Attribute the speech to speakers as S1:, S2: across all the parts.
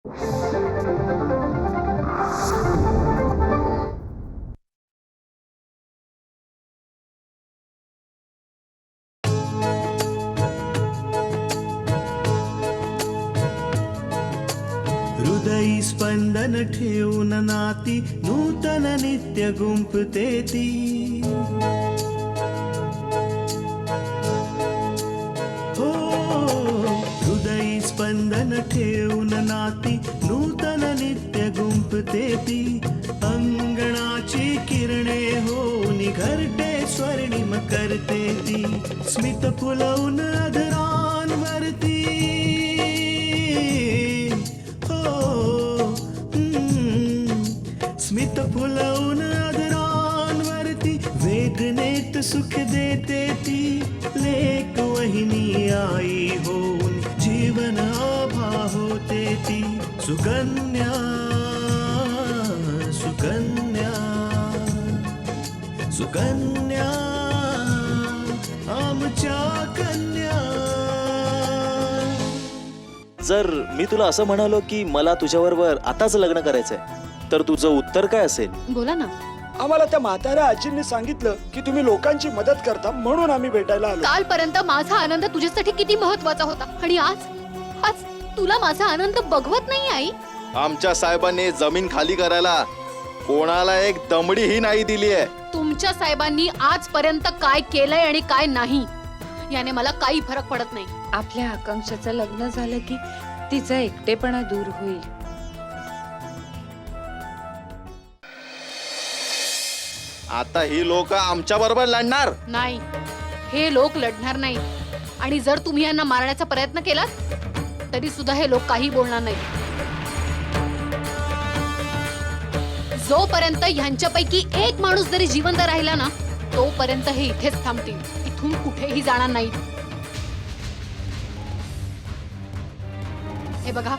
S1: हृदयी स्पंदन ठेवून नाती नूतन नित्य गुंफते ती. हो हृदयी स्पंदन ठेवून नाती नूतन नित्य गुंफते ती. अंगणाची किरणे होऊन घरटे स्वर्णिम करते ती. स्मित फुलवून अधरांवरती स्मित फुलवून अधरांवरती वेदनेत सुख देते ती. लेक वहिनी आई होऊन जीवन आभा होते ती. सुकन्या सुकन्या सुकन्या आमच्या कन्या.
S2: जर मी तुला असं म्हणालो की मला तुझ्याबरोबर आताच लग्न करायचंय तर तुझं उत्तर काय असेल?
S3: बोला ना.
S4: आम्हाला त्या म्हाताऱ्या आजींनी सांगितलं की तुम्ही लोकांची मदत करता म्हणून आम्ही भेटायला आलो.
S3: कालपर्यंत माझा आनंद तुझ्यासाठी किती महत्वाचा होता आणि आज आज तुला माझा आनंद बघवत नाही आई.
S5: आमच्या साहेबांनी जमीन खाली करायला कोणाला एक दमडी ही नाही दिली आहे.
S3: तुमच्या साहेबांनी आजपर्यंत काय केलंय आणि काय नाही याने मला काही फरक पडत नाही.
S6: आपल्या आकांक्षाचं लग्न झालं की तिचा एकटेपणा दूर होईल.
S5: आता ही लोक आमच्या बरोबर लढणार
S3: नाही, हे लोक लढणार नाही. आणि जर तुम्ही यांना मारण्याचा प्रयत्न केलात तरी सुद्धा हे लोक काही बोलणार नाही. जोपर्यंत ह्यांच्यापैकी एक माणूस जरी जिवंत राहिला ना तोपर्यंत हे इथेच थांबतील, इथून कुठेही जाणार नाहीत. हे बघा,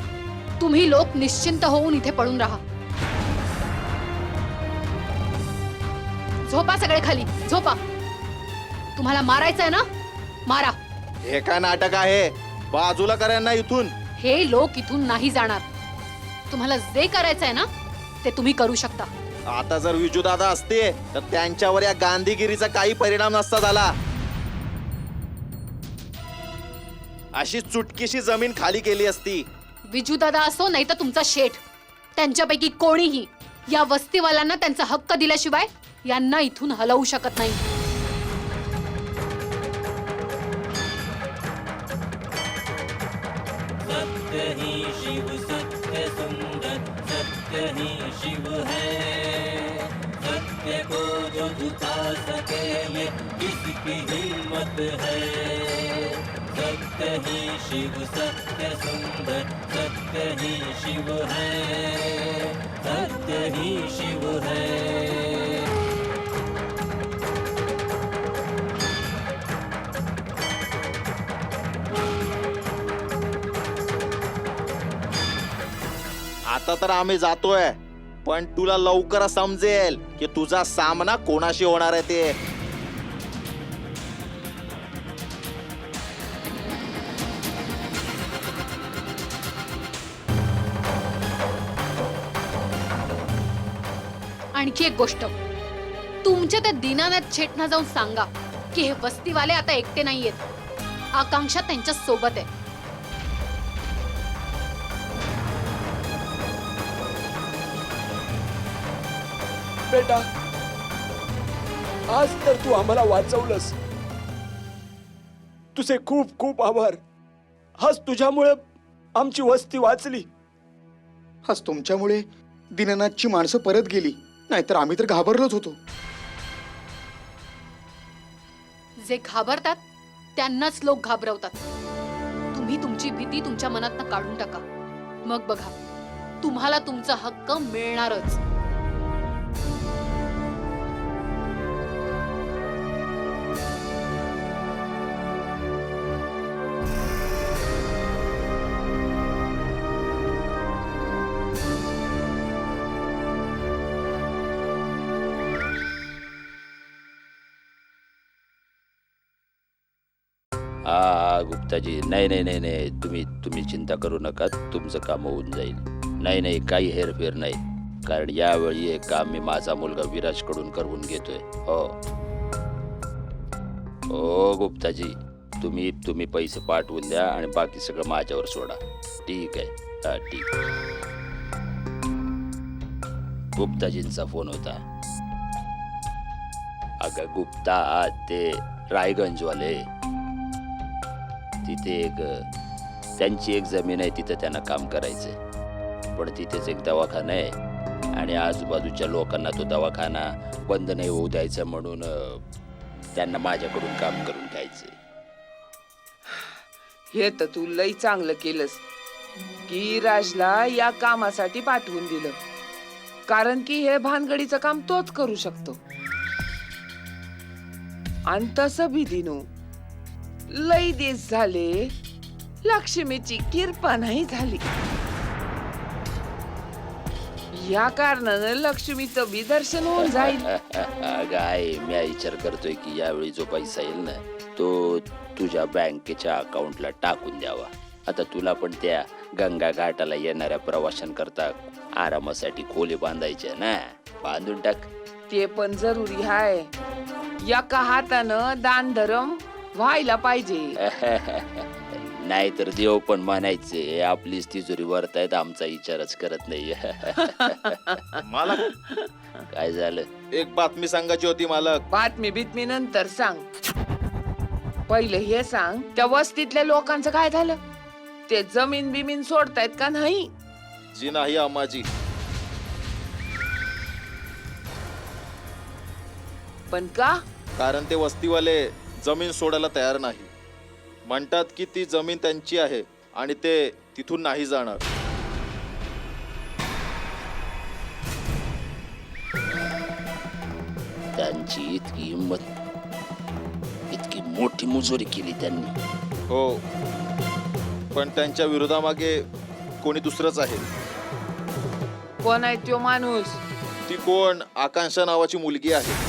S3: तुम्ही लोक निश्चिंत होऊन इथे पडून राहा. झोपा सगळे खाली, झोपा. तुम्हाला मारायचंय ना, मारा.
S5: हे काय नाटक आहे? बाजूला करा इथून.
S3: हे लोक इथून नाही जाणार. तुम्हाला जे करायचंय ना ते तुम्ही करू शकता.
S5: आता जर विजू दादा असते तर त्यांच्यावर या गांधीगिरीचा काही परिणाम नसता झाला. अशी चुटकीशी जमीन खाली केली असती.
S3: विजू दादा असो नाही तर तुमचा शेठ, त्यांच्यापैकी कोणीही या वस्तीवाल्यांना त्यांचा हक्क दिल्याशिवाय यांना इथून हलवू शकत नाही.
S1: सत्य ही शिव सत्य सुंदर सत्य ही शिव है. सत्य को जो झुका सके ये किसकी हिम्मत है. सत्य ही शिव सत्य सुंदर सत्य ही शिव है. सत्य ही शिव है.
S5: आता तर आम्ही जातोय पण तुला लवकर समजेल की तुझा सामना कोणाशी होणार आहे ते.
S3: आणखी एक गोष्ट, तुमच्या त्या दीनानाथ शेठना जाऊन सांगा की हे वस्तीवाले आता एकटे नाहीयेत. आकांक्षा त्यांच्या सोबत आहे.
S4: बेटा, आज तर तू आम्हाला वाचवलंस. तुझे खूप खूप आभार. आज तुझ्यामुळे आमची वस्ती वाचली.
S7: आज तुमच्यामुळे दीनानाथची माणसं परत गेली, नाहीतर आम्ही तर घाबरलोच होतो.
S3: जे घाबरतात त्यांनाच लोक घाबरवतात. तुम्ही तुमची भीती तुमच्या मनातनं काढून टाका, मग बघा तुम्हाला तुमचा हक्क मिळणारच.
S8: हा गुप्ताजी, नाही नाही नाही नाही, तुम्ही चिंता करू नका, तुमचं काम होऊन जाईल. नाही नाही, काही हेरफेर नाही, कारण यावेळी हे काम मी माझा मुलगा विराज कडून करून घेतोय. हो हो गुप्ताजी, तुम्ही पैसे पाठवून द्या आणि बाकी सगळं माझ्यावर सोडा. ठीक आहे. हा ठीक. गुप्ताजींचा फोन होता. अगं गुप्ता, ते रायगंजवाले, तिथे त्यांची एक जमीन आहे, तिथे त्यांना काम करायचंय. पण तिथेच एक दवाखाना आहे आणि आजूबाजूच्या लोकांना तो दवाखाना बंद नाही होऊ द्यायचा, म्हणून त्यांना माझ्याकडून काम करून घ्यायचंय.
S9: हे तर तू लई चांगलं केलंस की राजला या कामासाठी पाठवून दिलं, कारण की हे भानगडीचं काम तोच करू शकतो. आणि तसं भी दिनू, लई दिस झाले लक्ष्मीची कृपा नाही झाली. या कारणानं लक्ष्मीचं बी दर्शन होऊन जाईल.
S8: काय मी विचार करतोय की यावेळी जो पैसा येईल ना, तो तुझ्या बँकेच्या अकाउंटला टाकून द्यावा. आता तुला पण त्या गंगा घाटाला येणाऱ्या प्रवाशांकरता आरामासाठी खोली बांधायच्या ना, बांधून टाक.
S9: ते पण जरुरी आहे. एका हातानं दान धर्म व्हायला पाहिजे.
S8: नाहीतर देव पण म्हणायचे आपलीच तिजोरी वरतायत, आमचा विचारच करत नाही.
S5: मला
S8: काय झालं?
S5: एक बातमी सांगायची होती मालक.
S9: बातमी बितमी नंतर सांग. पहिले हे सांग, त्या वस्तीतल्या लोकांचं काय झालं? ते जमीन बिमीन सोडतायत का नाही?
S5: जी नाही अम्माजी.
S9: पण का?
S5: कारण ते वस्तीवाले जमीन सोडायला तयार नाही. म्हणतात की ती जमीन त्यांची आहे आणि ते तिथून नाही जाणार.
S8: त्यांची इतकी हिंमत, इतकी मोठी मुजोरी केली त्यांनी.
S5: हो, पण त्यांच्या विरोधामागे कोणी दुसरंच आहे.
S9: कोण आहे तो माणूस?
S5: ती कोण? आकांक्षा नावाची मुलगी आहे.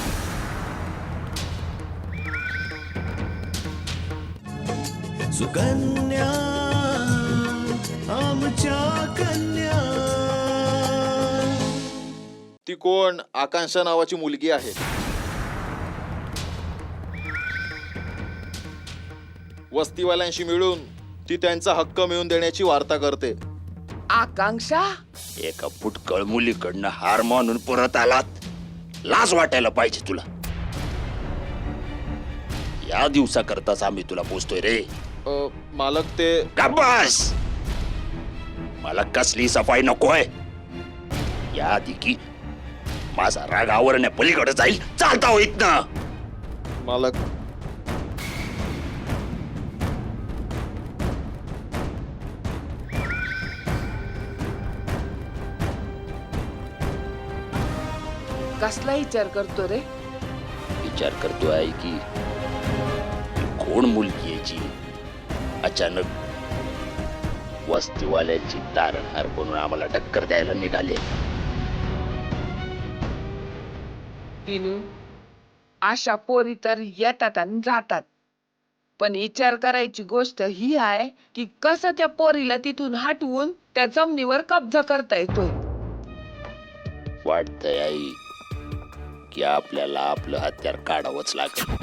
S1: सुकन्या आमच्या कन्या.
S5: ती कोण? आकांक्षा नावाची मुलगी आहे. वस्तीवाल्यांशी मिळून ती त्यांचा हक्क मिळवून देण्याची वार्ता करते.
S9: आकांक्षा?
S8: एका फुटकळ मुलीकडनं हार मानून परत आलात, लाज वाटायला पाहिजे तुला. या दिवसाकरताच आम्ही तुला पोचतोय रे.
S5: मालक ते
S8: गब्बास, मला कसली सफाई नकोय. या आधी की माझा राग आवरण्या पलीकडे जाईल. चालता होईत ना
S5: मालक.
S9: कसला विचार करतो रे?
S8: विचार करतो आहे की कोण मुलगी याची अचानक वस्तीवाल्याची तारणहार बनून आम्हाला टक्कर द्यायला निघाले.
S9: दिनू, अशा पोरी तर येतात आणि जातात, पण विचार करायची गोष्ट ही आहे की कसं त्या पोरीला तिथून हटवून त्या जमिनीवर कब्जा करता येतोय.
S8: वाटतंय आई की आपल्याला आपलं हत्यार काढावंच लागेल.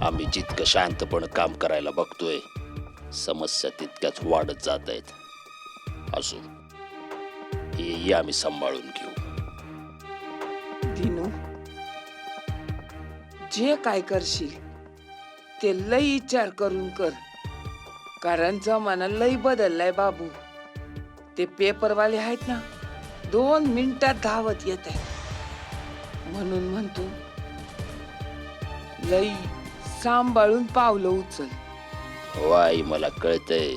S8: आम्ही जितकं शांतपणे काम करायला बघतोय, समस्या तितक्याच वाढत जात आहेत. असो, हेही आम्ही सांभाळून घेऊ.
S9: दिनू, जे काय करशील ते लई विचार करून कर, कारण जमाना लई बदललाय बाबू. ते पेपरवाले आहेत ना, 2 मिनिटात धावत येत आहेत. म्हणून म्हणतो, लई सांभाळून पावलं उचल.
S8: हो आई, मला कळतंय.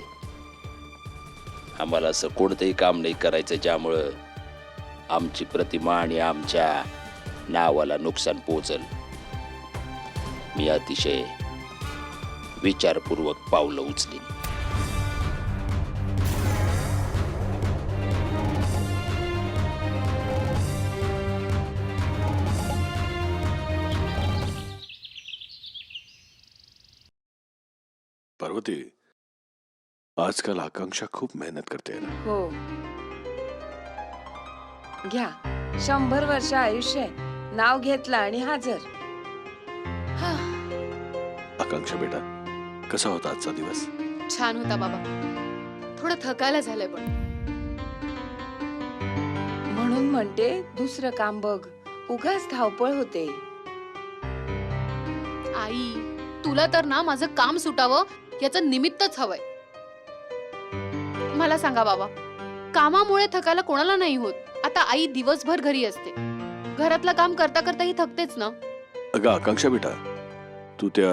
S8: आम्हाला असं कोणतंही काम नाही करायचं ज्यामुळं आमची प्रतिमा आणि आमच्या नावाला नुकसान पोहोचल. मी अतिशय विचारपूर्वक पावलं उचलीन.
S10: पार्वती, आजकाल आकांक्षा खूप मेहनत करते ना.
S9: हो, घ्या 100 वर्ष आयुष्य आहे. नाव घेतलं आणि हजर.
S3: हा,
S10: आकांक्षा बेटा, कसा होता आजचा दिवस?
S3: छान होता बाबा. थोडं थकायला झालंय पण.
S9: म्हणून म्हणते दुसरं काम बघ. उगाच धावपळ होते.
S3: आई, तुला तर ना माझं काम सुटावं याचं निमित्तच हवंय. मला सांगा बाबा, कामामुळे थकायला कोणाला नाही होत. आता आई दिवसभर घरी असते, घरातलं काम करता करता ही थकतेच ना.
S10: अगं आकांक्षा बेटा, तू त्या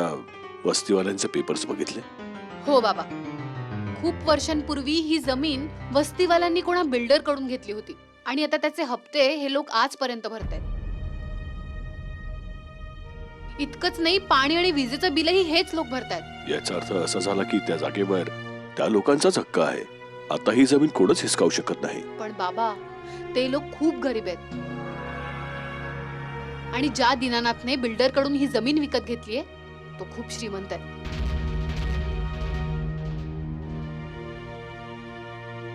S10: वस्तीवाल्यांचे पेपर्स बघितले?
S3: हो बाबा, खूप वर्षांपूर्वी ही जमीन वस्तीवाल्यांनी कोणा बिल्डर कडून घेतली होती आणि आता त्याचे हप्ते हे लोक आजपर्यंत भरतायत. इतकंच नाही, पाणी आणि विजेचं बिलही हेच लोक भरतायत.
S10: याचा अर्थ असा झाला की त्या जागेवर त्या लोकांचाच हक्क आहे. आता ही जमीन कोणच हिसकावू शकत नाही.
S3: पण बाबा, ते लोक खूप गरीब आहेत आणि ज्या दीनानाथने बिल्डर कडून ही जमीन विकत घेतलीये तो खूप श्रीमंत आहे.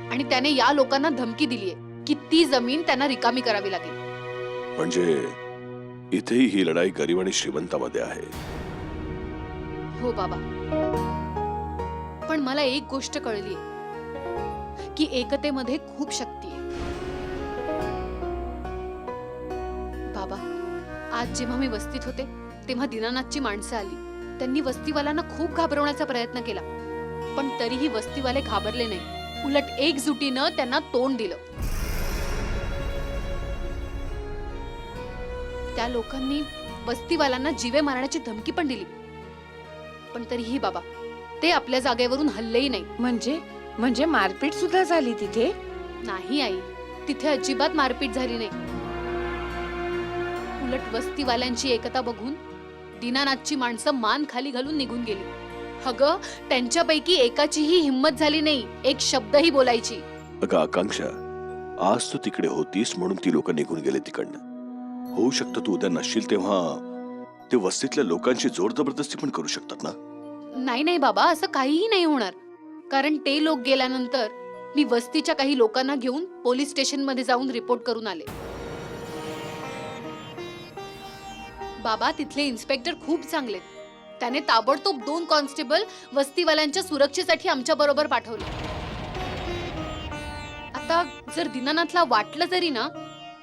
S3: आणि त्याने या लोकांना धमकी दिलीये की ती जमीन त्यांना रिकामी करावी लागेल.
S10: म्हणजे इथेही ही लढाई गरीब आणि श्रीमंतामध्ये आहे.
S3: हो बाबा, पण मला एक गोष्ट कळली की एकतेमध्ये खूप शक्ती आहे. बाबा, आज जेव्हा मी वस्तीत होते तेव्हा दीनानाथची माणसं आली. त्यांनी वस्तीवाल्यांना खूप घाबरवण्याचा प्रयत्न केला, पण तरीही वस्तीवाले घाबरले नाही. उलट एकजुटीनं त्यांना तोंड दिलं. त्या लोकांनी वस्तीवाल्यांना जीवे मारण्याची धमकी पण दिली, पण तरीही बाबा ते आपल्या जागेवरून हल्लेही नाही.
S9: म्हणजे मारपीट सुद्धा झाली तिथे?
S3: नाही आई, तिथे अजिबात मारपीट झाली नाही. उलट वस्तीवाल्यांची एकता बघून दीनानाथची माणसं मान खाली घालून निघून गेली. अगं, त्यांच्यापैकी एकाचीही हिंमत झाली नाही एक शब्दही बोलायची.
S10: अगं आकांक्षा, आज तू तिकडे होतीस म्हणून ती लोक निघून गेले तिकडनं. होऊ शकतं तू उद्या नसशील तेव्हा ते वस्तीतल्या लोकांची जोर जबरदस्ती पण करू शकतात ना.
S3: नाही नाही बाबा, असं काहीही नाही होणार. कारण ते लोक गेल्यानंतर मी वस्तीच्या काही लोकांना घेऊन पोलीस स्टेशन मध्ये जाऊन रिपोर्ट करून आले. बाबा, तिथले इन्स्पेक्टर खूप चांगले. त्याने ताबडतोब 2 कॉन्स्टेबल वस्तीवाल्यांच्या सुरक्षेसाठी आमच्या बरोबर पाठवले. आता जर दीनानाथला वाटलं जरी ना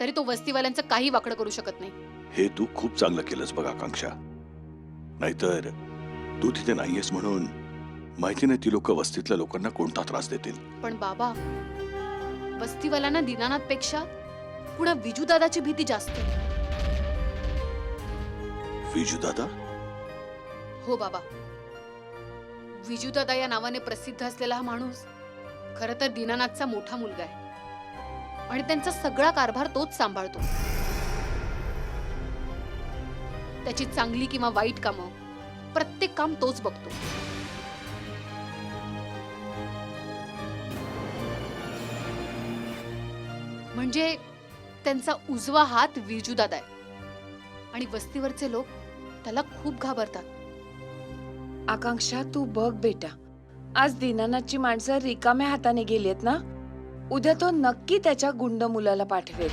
S3: तरी तो वस्तीवाल्यांचं काही वाकडं करू शकत नाही.
S10: हे तू खूप चांगलं केलंस बघ आकांक्षा. नाहीतर तू तिथे नाहीयेस म्हणून माहिती नाही ती लोक वस्तीतल्या लोकांना कोणता त्रास देतील.
S3: पण बाबा, वस्तीवाल्यांना दीनानाथ पेक्षा पुन्हा विजू दादाची भीती जास्त आहे.
S10: विजू दादा?
S3: हो बाबा, विजू दादा या नावाने प्रसिद्ध असलेला हा माणूस खरं तर दीनानाथचा मोठा मुलगा आहे आणि त्यांचा सगळा कारभार तोच सांभाळतो. त्याची चांगली किंवा वाईट कामं प्रत्येक काम तोच बघतो. म्हणजे त्यांचा उजवा हात विजू दादा आहे आणि वस्तीवरचे लोक त्याला खूप घाबरतात.
S9: आकांक्षा, तू बघ बेटा, आज दीनानाथची माणसं रिकाम्या हाताने गेलीत ना, उद्या तो नक्की त्याच्या गुंड मुलाला पाठवेल.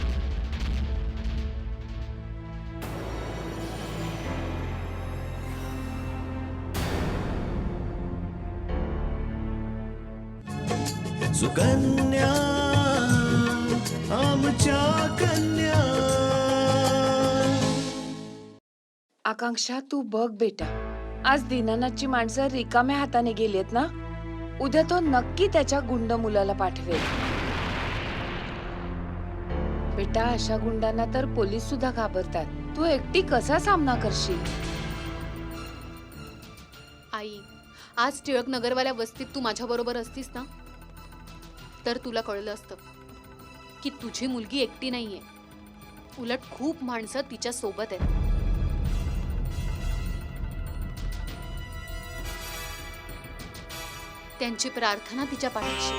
S1: सुकन्या आमच्या कन्या.
S9: आकांक्षा, तू बघ बेटा, आज दीनानाथची माणसं रिकाम्या हाताने गेलीत ना, उद्या तो नक्की त्याच्या गुंड मुलाला पाठवेल. बेटा, अशा गुंडांना तर पोलीस सुद्धा घाबरतात. तू एकटी कसा सामना करशील?
S3: आई, आज टिळक नगरवाल्या वस्तीत तू माझ्या बरोबर असतीस ना तर तुला कळलं असतं की तुझी मुलगी एकटी नाहीये. उलट खूप माणसं तिच्या सोबत आहेत. त्यांची प्रार्थना तिच्या पाठीशी.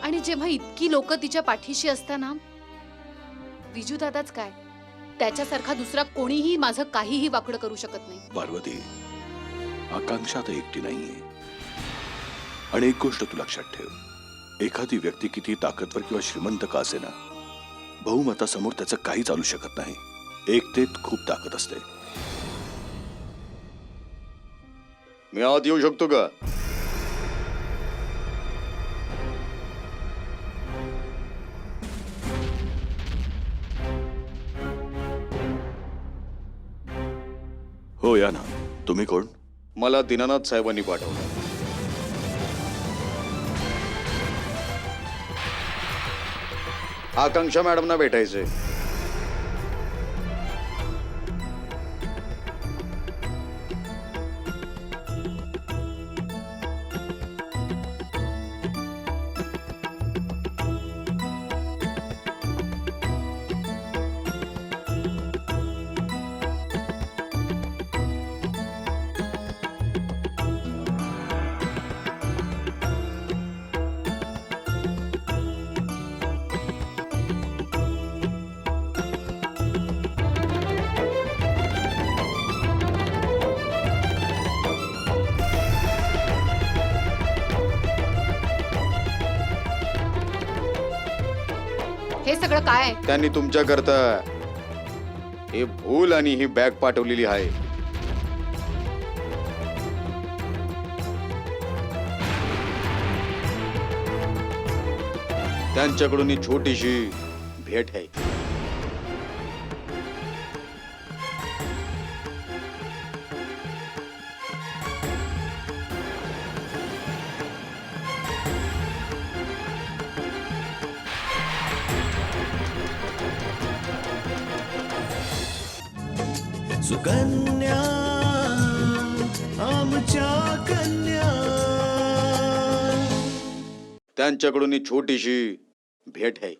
S3: आणि जेव्हा इतकी लोक तिच्या पाठीशी असताना विजू दादाच काय, त्याच्यासारखा दुसरा कोणीही माझं काहीही वाकडं करू शकत नाही.
S10: पार्वती, आकांक्षा आता एकटी नाहीये. आणि एक गोष्ट तू लक्षात ठेव, एखादी व्यक्ती किती ताकदवर किंवा श्रीमंत का असेना, बहुमतासमोर त्याचं काही चालू शकत नाही. एकतेत खूप ताकद असते.
S7: मी आत येऊ शकतो का?
S10: हो या ना. तुम्ही कोण?
S7: मला दीनानाथ साहेबांनी पाठवलं. आकांक्षा मॅडमना भेटायचंय.
S3: हे सगळं काय आहे?
S7: त्यांनी तुमच्याकरता हे फूल आणि ही बॅग पाठवलेली आहे. त्यांच्याकडून ही छोटीशी भेट आहे.
S1: सुकन्या आमच्या कन्या.
S7: त्यांच्याकडून ही छोटीशी भेट आहे.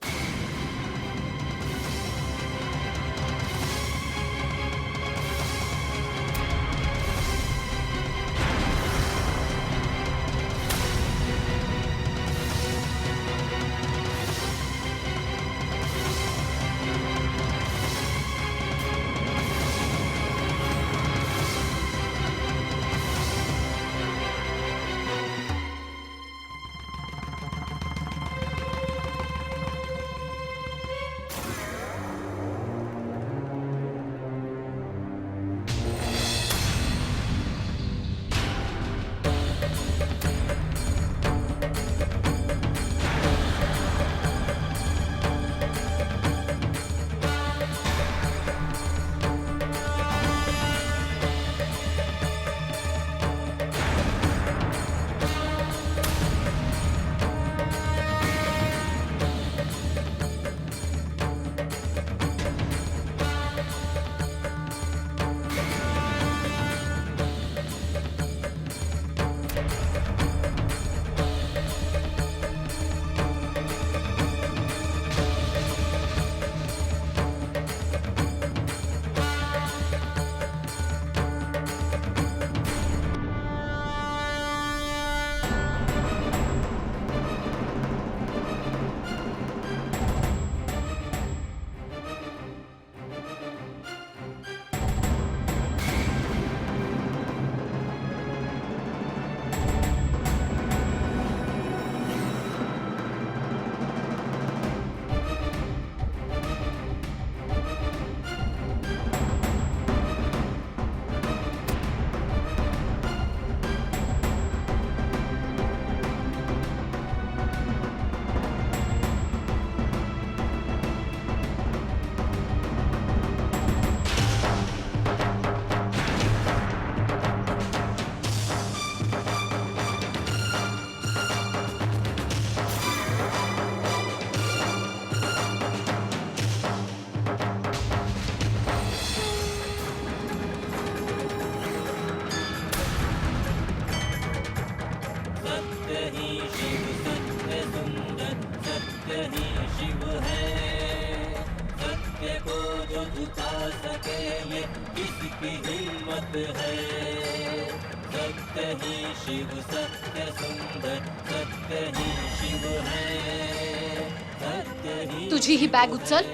S3: तुझी ही बॅग उचल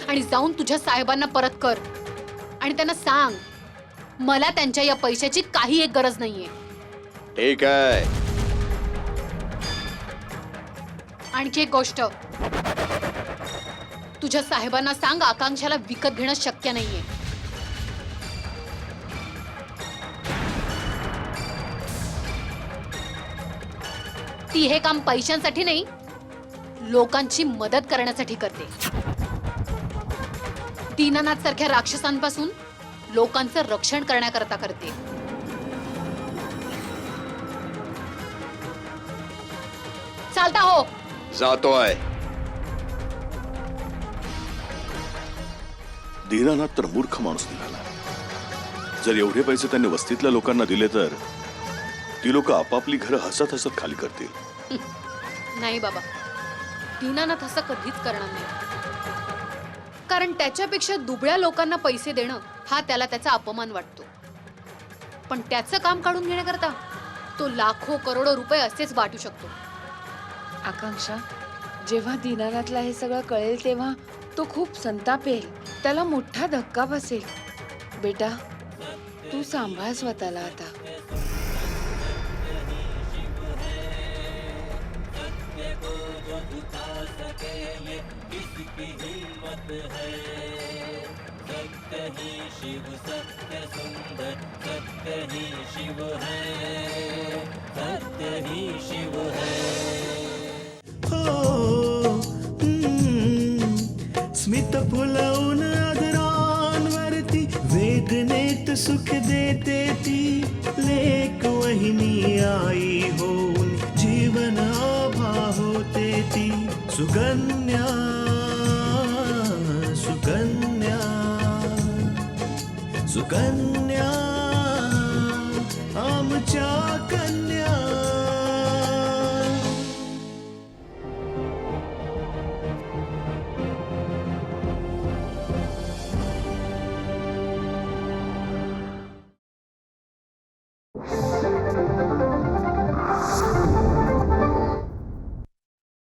S3: आणि जाऊन तुझ्या साहेबांना परत कर आणि त्यांना सांग मला त्यांच्या या पैशाची काही एक गरज नाहीये.
S7: ठीक आहे.
S3: आणखी एक गोष्ट, तुझ्या साहेबांना सांग आकांक्षाला विकत घेणं शक्य नाहीये. ती हे काम पैशांसाठी नाही, लोकांची मदत करण्यासाठी करते. दीनानाथ सारख्या राक्षसांपासून लोकांचं रक्षण करण्याकरता करते. चालता हो.
S10: जातोय. दीनानाथ तर मूर्ख माणूस निघाला. जर एवढे पैसे त्यांनी वस्तीतल्या लोकांना दिले तर ती लोक आपापली घरं हसत हसत खाली करतील.
S3: नाही बाबा, दीनानाथ असं कधीच करणार नाही. कारण त्याच्यापेक्षा दुबळ्या लोकांना पैसे देणं हा त्याला त्याचा अपमान वाटतो. पण त्याचं काम काढून घेण्याकरता तो लाखो करोडो रुपये असेच वाटू शकतो.
S6: आकांक्षा, जेव्हा दीनानाथला हे सगळं कळेल तेव्हा तो खूप संतापेल. त्याला मोठा धक्का बसेल. बेटा, तू सांभाळ स्वतःला आता.
S1: हो स्मित फुलवून अधरांवरती वेदनेत सुख देते ती लेक वहिनी आई होऊन जीवन आभा होते ती. सुकन्या सुकन्या सुकन्या आमच्या कन्या.